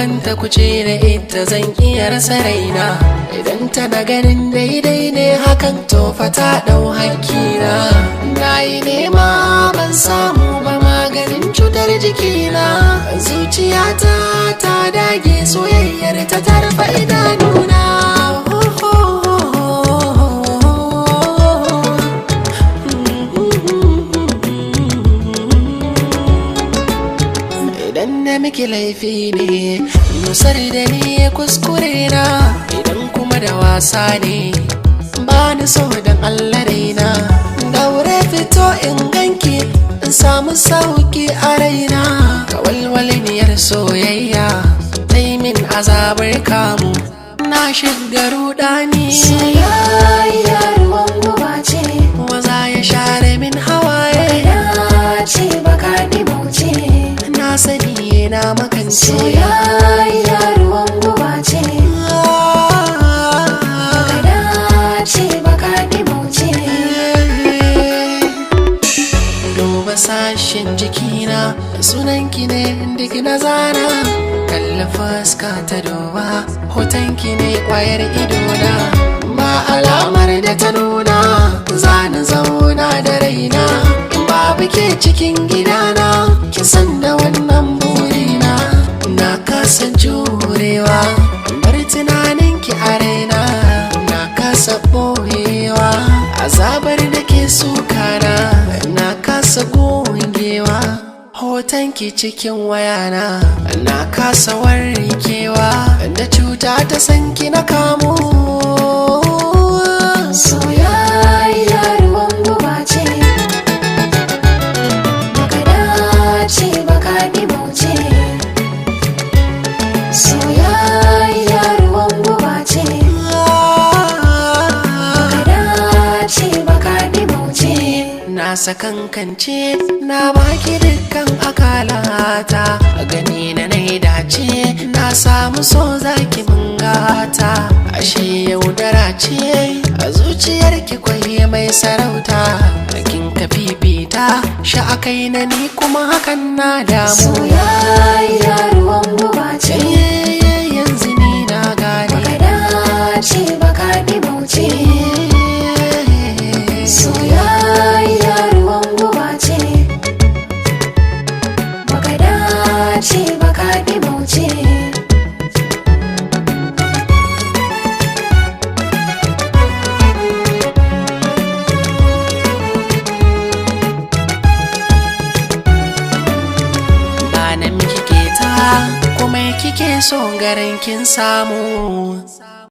ganta kuce da ita zan iya rasa raina. Idan tana ganin daidai ne hakan to fa ta dau hakkina. Na yi nema ban samu ba maganin cutar jikina. Zuciyata ta dage soyayyar ta tarfa idanuna. Idan na miki laifi ne nusar da ni kuskure na. Idan kuma da wasa ne ba ni so dan Allah raina. Daure fito in ganki in samu sauki a raina. Kawalwaliniyar soyayya ta yi min azabar kamu. Na shiga rudani. Soyayya ruwan guba ce, Waza ya share min hawaye. ya ce baka ɗimauce. Na sani na makance. Soyayya ruwan guba ce, baka dace baka ɗimauce. Duba sashen jikina sunanki ne duk na zana. Kalla fuska ta duba hotonki ne kwayar idona. Ba alamar da ta nuna zana zauna da raina. Babu ke cikin gidana ki san da wannan burina. Na kasa jurewa bar tunaninki a raina. Na kasa boyewa azabar da ke sukana. Na kasa gogewa hotonki cikin wayana. Na kasa warkewa da cuta ta sanki na kamu. Soyayya ruwan guba ce, baka dace baka ɗimauce. Soyayya ruwan guba ce, baka dace baka ɗimauce. Na sakankance na baki dukkan akalata. Gani na nai dace na samu so zaki mun gata. Ashe yaudara ce a zuciyarki kwaye mai sarauta. Kin ka fifita sha akai na ni kuma hakan na damu. Soyayya ruwan guba ce, Yanzu ni na gane. baka dace baka ɗimauce. Soyayya ruwan guba ce, baka dace baka ɗimauce. Ba na miki keta kuma kike so garin kin samu.